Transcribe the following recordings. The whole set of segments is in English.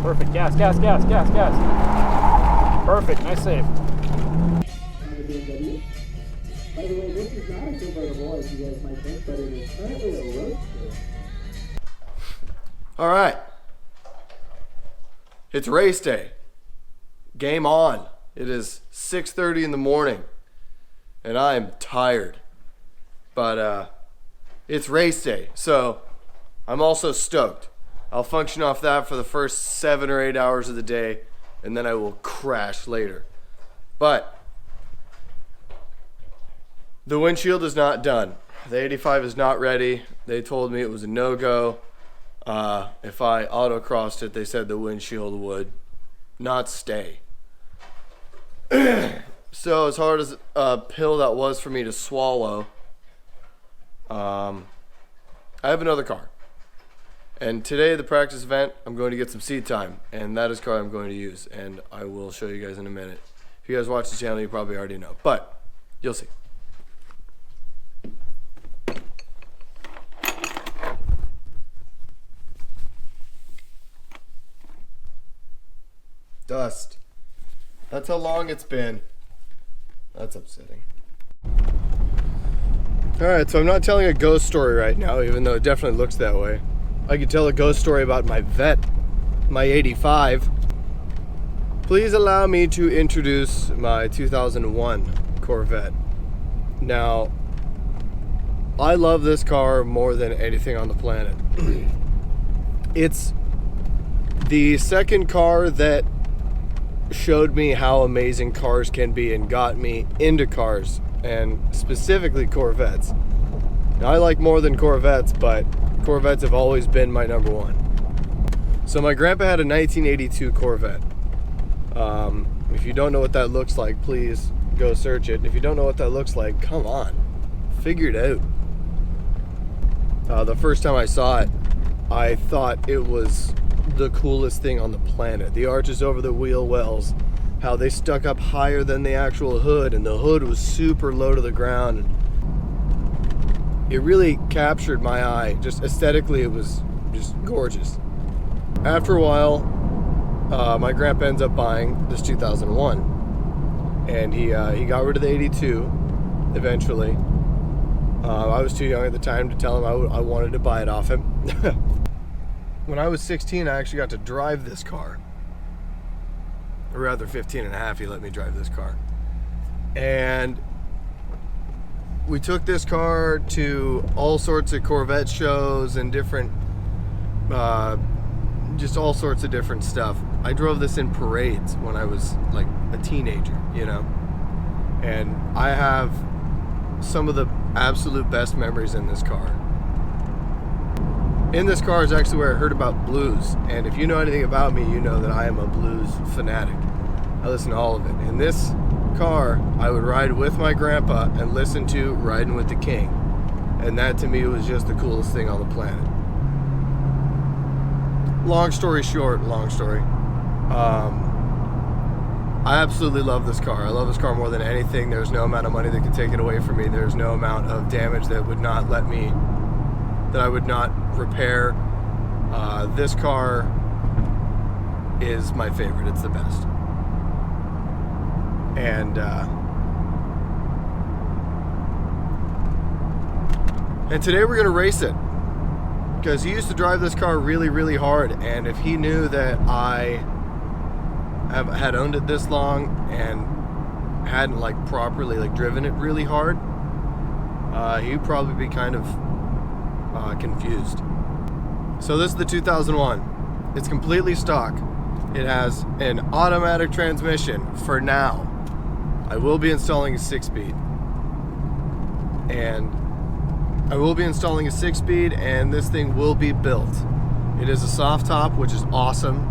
Perfect. Gas, gas, gas, gas, gas. Perfect. Nice save. By the way, this is not a convertible, as you guys might think, but it is currently a roadster. All right. It's race day. Game on. It is 6:30 in the morning, and I am tired. But it's race day, so I'm also stoked. I'll function off that for the first 7 or 8 hours of the day, and then I will crash later. But the windshield is not done. The 85 is not ready. They told me it was a no-go. If I autocrossed it, they said the windshield would not stay. So as hard as a pill that was for me to swallow, I have another car. And today, the practice event, I'm going to get some seat time, and that is the car I'm going to use, and I will show you guys in a minute. If you guys watch the channel, you probably already know, but you'll see. Dust. That's how long it's been. That's upsetting. Alright, so I'm not telling a ghost story right now, even though it definitely looks that way. I could tell a ghost story about my Vette, my 85. Please allow me to introduce my 2001 Corvette. Now, I love this car more than anything on the planet. It's the second car that showed me how amazing cars can be and got me into cars, and specifically Corvettes. Now, I like more than Corvettes, but Corvettes have always been my number one. So my grandpa had a 1982 Corvette. If you don't know what that looks like, please go search it. If you don't know what that looks like, come on, figure it out. The first time I saw it, I thought it was the coolest thing on the planet. The arches over the wheel wells, how they stuck up higher than the actual hood, and the hood was super low to the ground. It really captured my eye. Just aesthetically, it was just gorgeous. After a while, my grandpa ends up buying this 2001, and he got rid of the 82 eventually. I was too young at the time to tell him I wanted to buy it off him. When I was 16, I actually got to drive this car. Or rather 15 and a half, he let me drive this car. And we took this car to all sorts of Corvette shows and different, just all sorts of different stuff. I drove this in parades when I was like a teenager, you know? And I have some of the absolute best memories in this car. In this car is actually where I heard about blues, and if you know anything about me, you know that I am a blues fanatic. I listen to all of it. In this car, I would ride with my grandpa and listen to Riding with the King, and that to me was just the coolest thing on the planet. Long story short, long story. I absolutely love this car. I love this car more than anything. There's no amount of money that could take it away from me. There's no amount of damage that would not that I would not repair. This car is my favorite. It's the best. And today we're gonna race it, because he used to drive this car really, really hard, and if he knew that I had owned it this long and hadn't like properly like driven it really hard, he'd probably be kind of confused. So this is the 2001. It's completely stock. It has an automatic transmission for now. I will be installing a 6-speed, and this thing will be built. It is a soft top, which is awesome.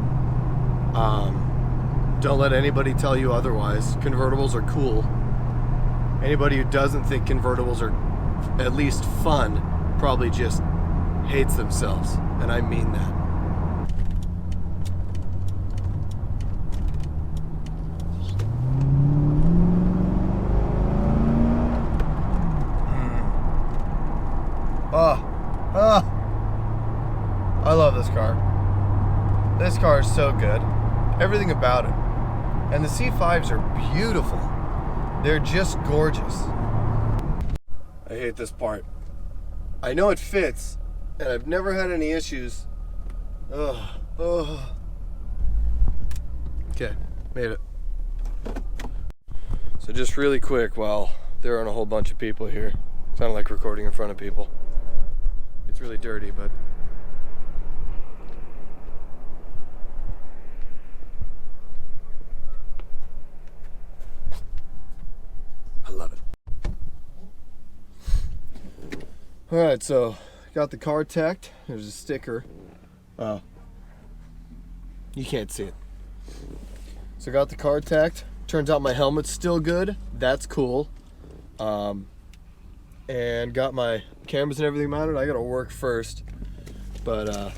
Don't let anybody tell you otherwise. Convertibles are cool. Anybody who doesn't think convertibles are at least fun probably just hates themselves, and I mean that. I love this car. This car is so good. Everything about it. And the C5s are beautiful. They're just gorgeous. I hate this part. I know it fits, and I've never had any issues. Ugh. Ugh. Okay, made it. So just really quick, while there aren't a whole bunch of people here. It's not like recording in front of people. It's really dirty, but I love it. Alright, so got the car teched. There's a sticker. Oh, you can't see it. So got the car teched. Turns out my helmet's still good. That's cool. And got my cameras and everything mounted. I gotta work first. But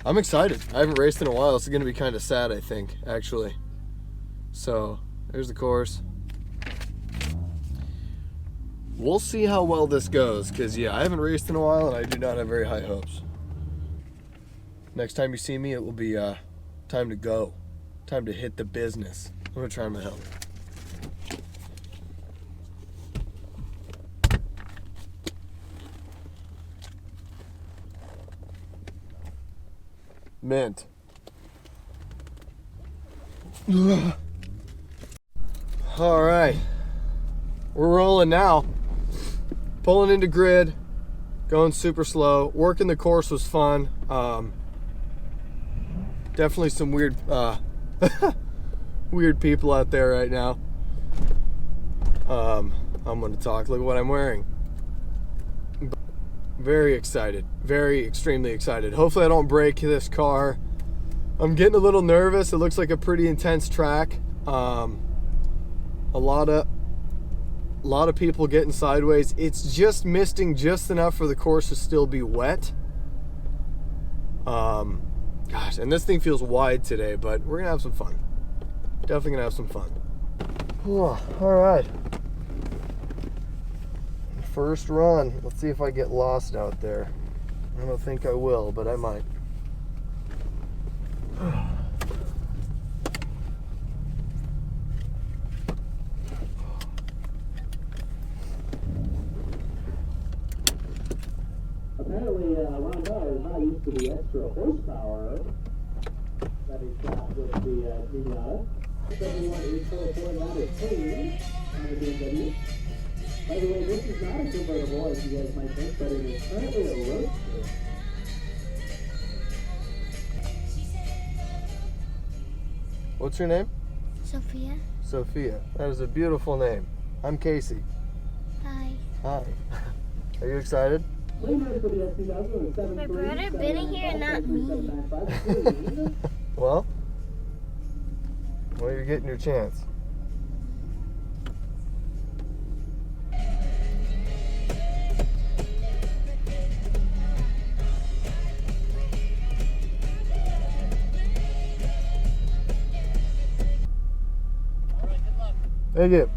I'm excited. I haven't raced in a while. It's gonna be kind of sad, I think, actually. So there's the course. We'll see how well this goes, because yeah, I haven't raced in a while and I do not have very high hopes. Next time you see me, it will be time to go. Time to hit the business. I'm gonna try my helmet. Mint. All right, we're rolling now. Pulling into grid, going super slow. Working the course was fun. Definitely some weird weird people out there right now. I'm gonna talk. Look at what I'm wearing. Very excited, very extremely excited. Hopefully I don't break this car. I'm getting a little nervous. It looks like a pretty intense track. A lot of people getting sideways. It's just misting just enough for the course to still be wet. Gosh, and this thing feels wide today, but we're gonna have some fun. Definitely gonna have some fun. Oh, all right. First run. Let's see if I get lost out there. I don't think I will, but I might. Apparently, Ron Bauer is not used to the extra horsepower that he's got with the Miata. 71844 now is clean on the BMW. By the way, this is not a convertible, as you guys might think, but it is currently a roadster. What's your name? Sophia. Sophia. That is a beautiful name. I'm Casey. Hi. Hi. Are you excited? My brother been in here and not me. Well, you're getting your chance. Thank you.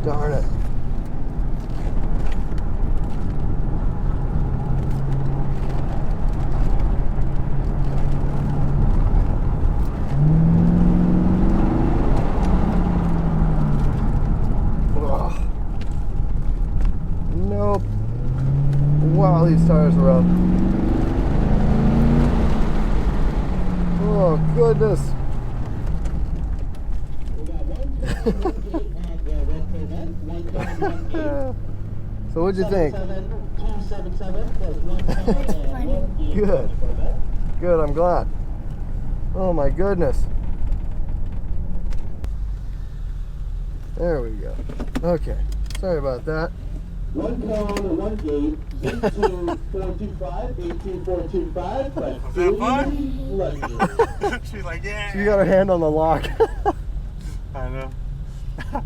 Darn it. Ugh. Nope. Wow, these tires are rough. Oh, goodness. So what'd you think? It's funny. Good. Good, I'm glad. Oh my goodness. There we go. Okay. Sorry about that. 1 cone and 1 gate, 18425, 18425, but Was that fun? luxury. She's like, yeah. She got her hand on the lock. I know. I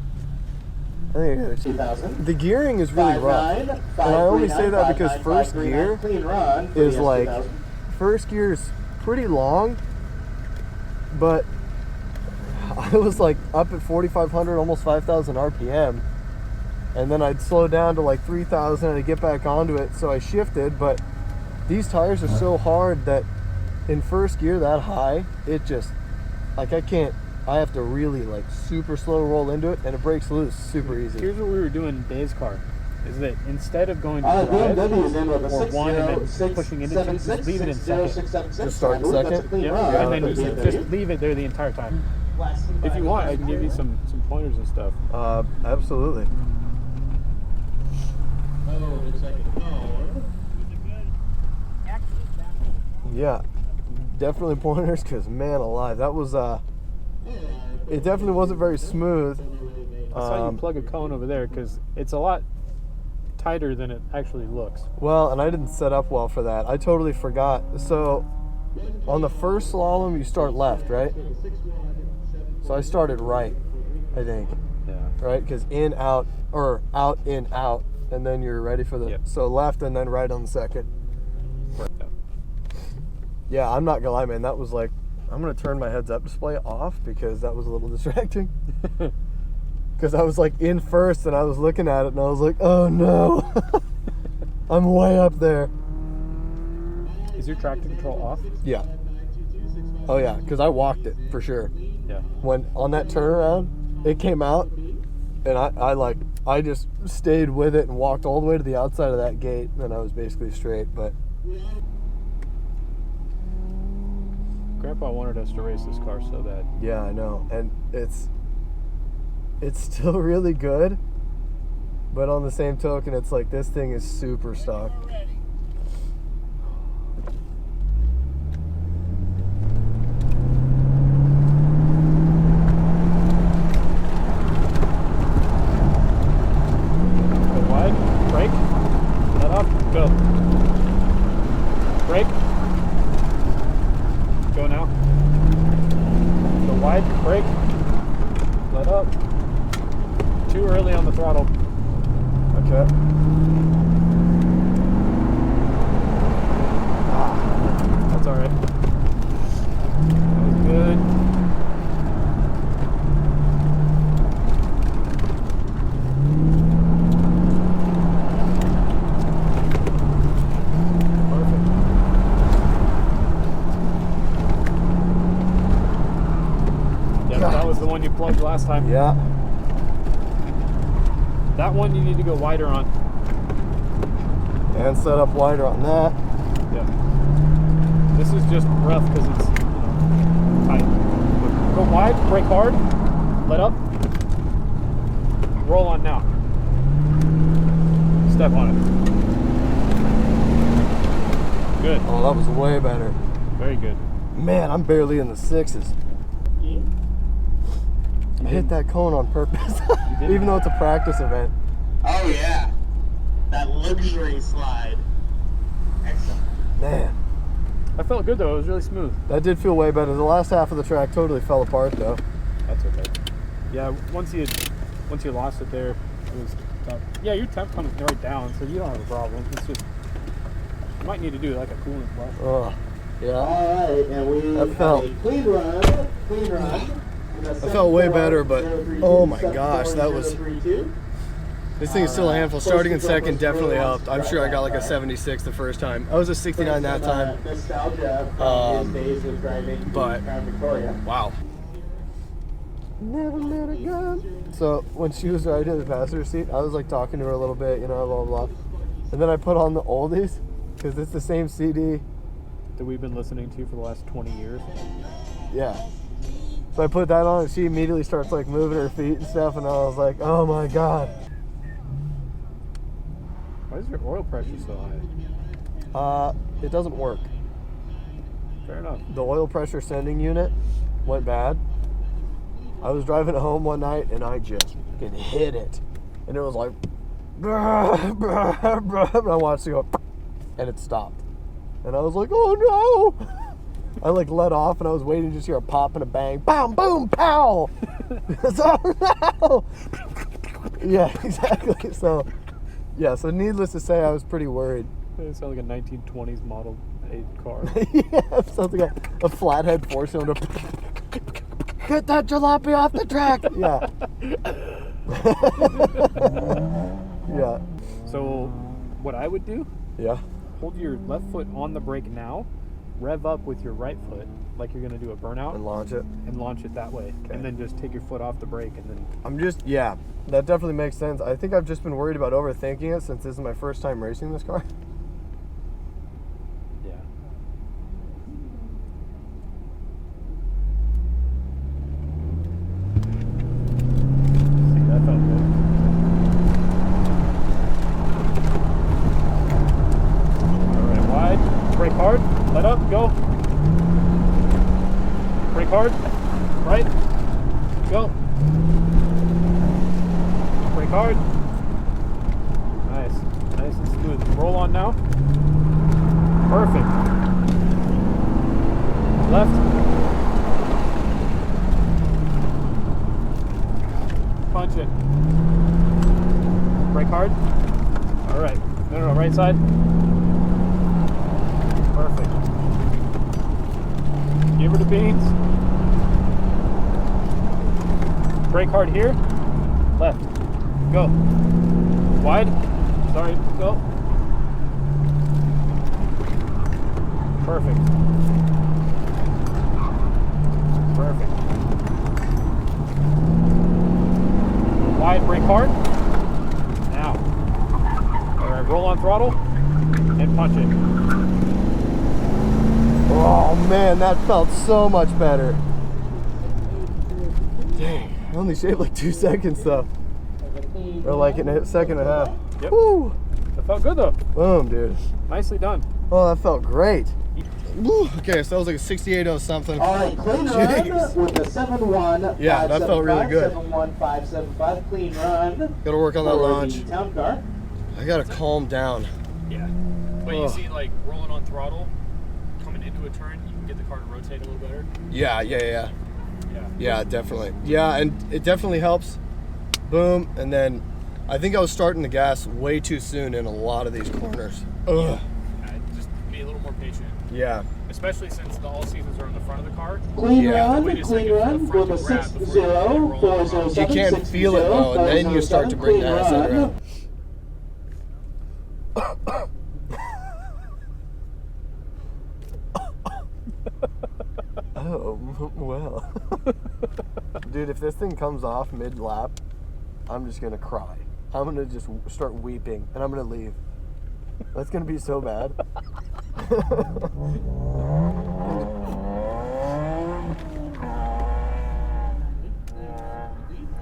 think it's 2000. the gearing is really rough. And I only say that because first gear clean run for is the like, S2000. first gear is pretty long, but I was like up at 4,500, almost 5,000 RPM. And then I'd slow down to like 3,000 and I'd get back onto it. So I shifted, but these tires are so hard that in first gear that high, it just, like I have to really like super slow roll into it and it breaks loose super easy. Here's what we were doing in Dave's car. Is that instead of going to BMW is in with a or one and then pushing into two, just leave it in second. Just start in second? Yeah, and then you just leave it there the entire time. If you want, I can give you some pointers and stuff. Absolutely. Yeah, definitely pointers, because man alive, that was it definitely wasn't very smooth. I saw you plug a cone over there because it's a lot tighter than it actually looks. Well, and I didn't set up well for that. I totally forgot. So on the first slalom you start left, right? So I started right, I think. Yeah. Right, because in, out, or out, in, out, and then you're ready for the, Yep. so left and then right on the second. Right. Yeah, I'm not gonna lie, man, that was like, I'm gonna turn my heads up display off because that was a little distracting. Because I was like in first and I was looking at it and I was like, oh no, I'm way up there. Is your traction control off? Yeah. Oh yeah, because I walked it for sure. Yeah. When on that turnaround, it came out and I just stayed with it and walked all the way to the outside of that gate and I was basically straight, but. Grandpa wanted us to race this car so bad. Yeah, I know. And it's still really good, but on the same token, it's like this thing is super stock. Go wide, brake, let up, go. Brake. Go now. Go wide, brake, let up. Too early on the throttle. Okay. That's all right. That was good. Perfect. Yeah, that was the one you plugged last time. Yeah. That one you need to go wider on. And set up wider on that. Yeah. This is just rough because it's, tight. Go wide, brake hard, let up, roll on now. Step on it. Good. Oh, that was way better. Very good. Man, I'm barely in the sixes. I hit that cone on purpose, did? even though it's a practice event. Oh yeah, that luxury slide. Excellent. Man, I felt good though. It was really smooth. that did feel way better. The last half of the track totally fell apart though. That's okay. Yeah, once you lost it there, it was tough. Yeah, your temp comes right down, so you don't have a problem. It's just you might need to do like a coolant flush. Oh, yeah. All right, and we That have felt- a clean run. Clean run. I felt way better, but oh my gosh, that was. This thing is still a handful. Starting in second definitely helped. I'm sure I got like a 76 the first time. I was a 69 that time. Nostalgia from his days of driving but- Crown Victoria. Wow. Never let it go. So when she was riding in the passenger seat, I was like talking to her a little bit, blah, blah, blah. And then I put on the oldies because it's the same CD. That we've been listening to for the last 20 years. Yeah. So I put that on and she immediately starts like moving her feet and stuff, and I was like, oh my God. Why is your oil pressure so high? It doesn't work. Fair enough. The oil pressure sending unit went bad. I was driving home one night and I just fucking hit it. And it was like, brah, brah, brah, and I watched it go, and it stopped. And I was like, oh no. I like let off and I was waiting to just hear a pop and a bang. Bam, boom, pow. So, no. Yeah, exactly. So needless to say, I was pretty worried. It sounds like a 1920s Model 8 car. Yeah, it sounds like a flathead four cylinder. Get that jalopy off the track. Yeah. Yeah. So, what I would do, Yeah. hold your left foot on the brake now, rev up with your right foot like you're going to do a burnout, And launch it. and launch it that way. Okay. And then just take your foot off the brake and then... Yeah, that definitely makes sense. I think I've just been worried about overthinking it since this is my first time racing this car. Yeah. See, that felt good. Alright, wide, brake hard, let up, go. Brake hard, right, go. Brake hard. Nice, nice and smooth. Roll on now. Perfect. Left. Punch it. Brake hard. All right. No, right side. Perfect. Give her the beans. Brake hard here. Left. Go. Wide. Sorry. Go. Perfect. Perfect. Wide, brake hard. Now. All right, roll on throttle and punch it. Oh man, that felt so much better. Dang, I only shaved like 2 seconds though. Or like in a second and a half. Yep. Woo! That felt good though. Boom, dude. Nicely done. Oh, that felt great. Woo. Okay, so that was like a 68.0 something. All right, clean Jeez. run with the 7-1. Yeah, that felt really good. 7-1-575, clean run. Gotta work on that for launch. the town car. I gotta calm down. Yeah. But Oh. you see, like rolling on throttle, coming into a turn, you can get the car to rotate a little better. Yeah. Yeah. Yeah, definitely. Yeah, and it definitely helps. Boom, and then I think I was starting the gas way too soon in a lot of these corners. Ugh. Just be a little more patient. Yeah. Especially since the all seasons are in the front of the car. Clean Yeah. run, Wait a clean second for run the front with to a grab before you roll 6-0, on. 407, You can't feel it though, and then you start to bring the asset around. Oh, well. Dude, if this thing comes off mid-lap, I'm just gonna cry. I'm gonna just start weeping, and I'm gonna leave. That's gonna be so bad.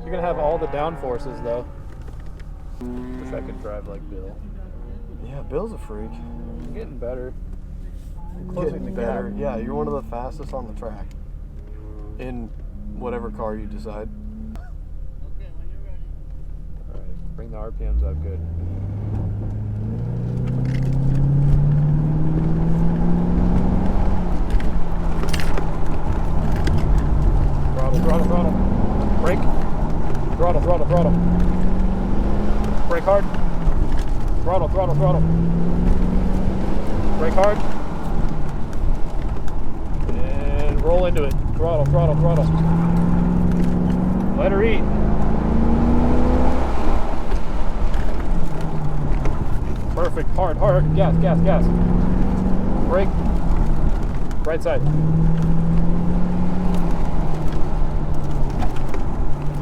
You're gonna have all the downforces though. Wish I could drive like Bill. Yeah, Bill's a freak. I'm getting better. I'm closing Getting the better. gap. Yeah, you're one of the fastest on the track. In whatever car you decide. Alright, bring the RPMs up good. Throttle, throttle, throttle. Brake. Throttle, throttle, throttle. Brake hard. Throttle, throttle, throttle. Brake hard. And roll into it. Throttle, throttle, throttle. Let her eat. Perfect. Hard, hard. Gas, gas, gas. Brake. Right side.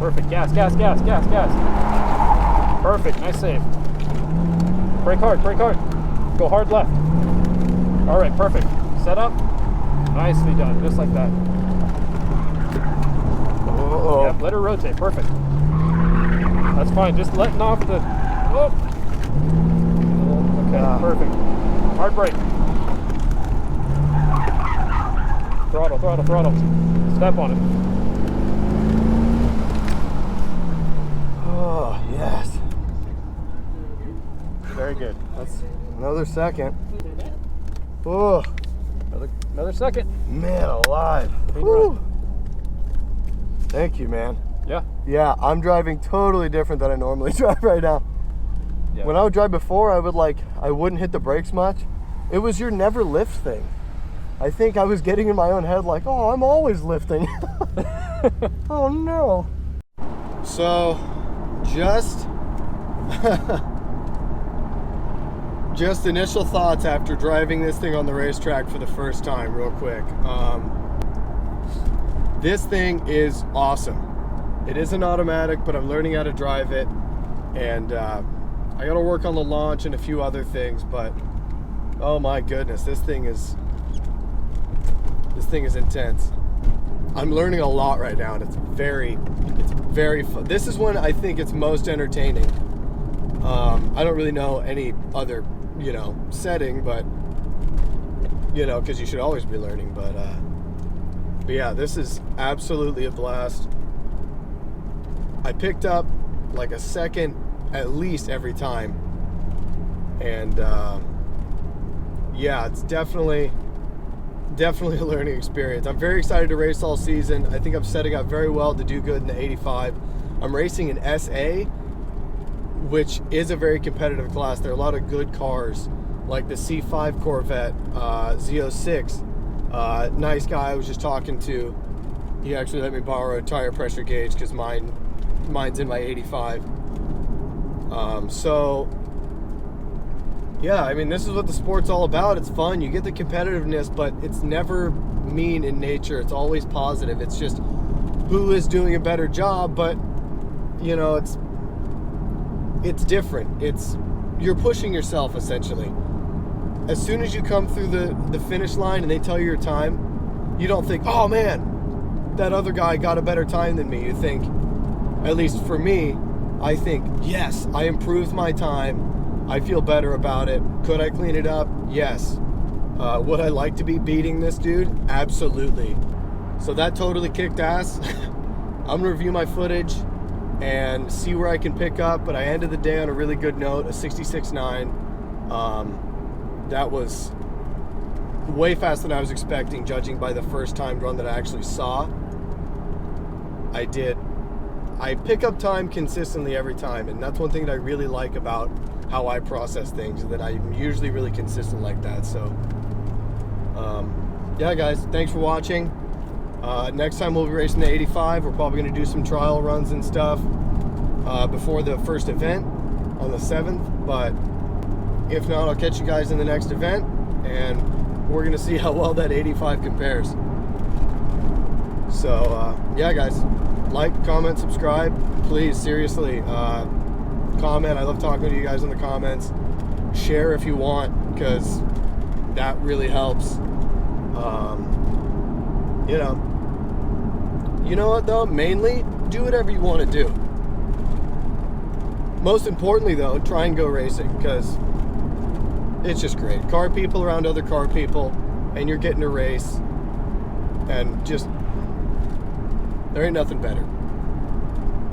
Perfect. Gas, gas, gas, gas, gas. Perfect. Nice save. Brake hard, brake hard. Go hard left. All right, perfect. Set up. Nicely done, just like that. Let her rotate. Perfect. That's fine. Just letting off the. Oh. Okay. Perfect. Hard brake. Throttle, throttle, throttle. Step on it. Oh, yes. Very good. That's another second. Oh, Another second. man alive. Clean Whew. run. Thank you, man. Yeah. Yeah, I'm driving totally different than I normally drive right now. Yeah. When I would drive before, I wouldn't hit the brakes much. It was your never lift thing. I think I was getting in my own head like, oh, I'm always lifting. Oh no. So, just initial thoughts after driving this thing on the racetrack for the first time, real quick. This thing is awesome. It is an automatic, but I'm learning how to drive it, and I got to work on the launch and a few other things. But oh my goodness, this thing is intense. I'm learning a lot right now, and it's very fun. This is when I think it's most entertaining. I don't really know any other, setting, but because you should always be learning. But yeah, this is absolutely a blast. I picked up like a second at least every time, and yeah, it's definitely a learning experience. I'm very excited to race all season. I think I'm setting up very well to do good in the 85. I'm racing an SA, which is a very competitive class. There are a lot of good cars, like the C5 Corvette, Z06. Nice guy I was just talking to. He actually let me borrow a tire pressure gauge because mine's in my 85. So yeah, I mean, this is what the sport's all about. It's fun. You get the competitiveness, but it's never mean in nature. It's always positive. It's just who is doing a better job, but it's different. You're pushing yourself essentially. As soon as you come through the finish line and they tell you your time, you don't think, oh man, that other guy got a better time than me. You think, at least for me, I think, yes, I improved my time. I feel better about it. Could I clean it up? Yes. Would I like to be beating this dude? Absolutely. So that totally kicked ass. I'm gonna review my footage and see where I can pick up, but I ended the day on a really good note, a 66.9. That was way faster than I was expecting, judging by the first time run that I actually saw. I pick up time consistently every time, and that's one thing that I really like about how I process things, that I'm usually really consistent like that. So yeah guys, thanks for watching. Next time we'll be racing the 85. We're probably going to do some trial runs and stuff before the first event on the 7th, but if not, I'll catch you guys in the next event, and we're going to see how well that 85 compares. So yeah guys, like, comment, subscribe, please, seriously. Comment. I love talking to you guys in the comments. Share if you want, because that really helps. You know what though? Mainly, do whatever you want to do. Most importantly though, try and go racing, because it's just great. Car people around other car people, and you're getting to race, and just, there ain't nothing better.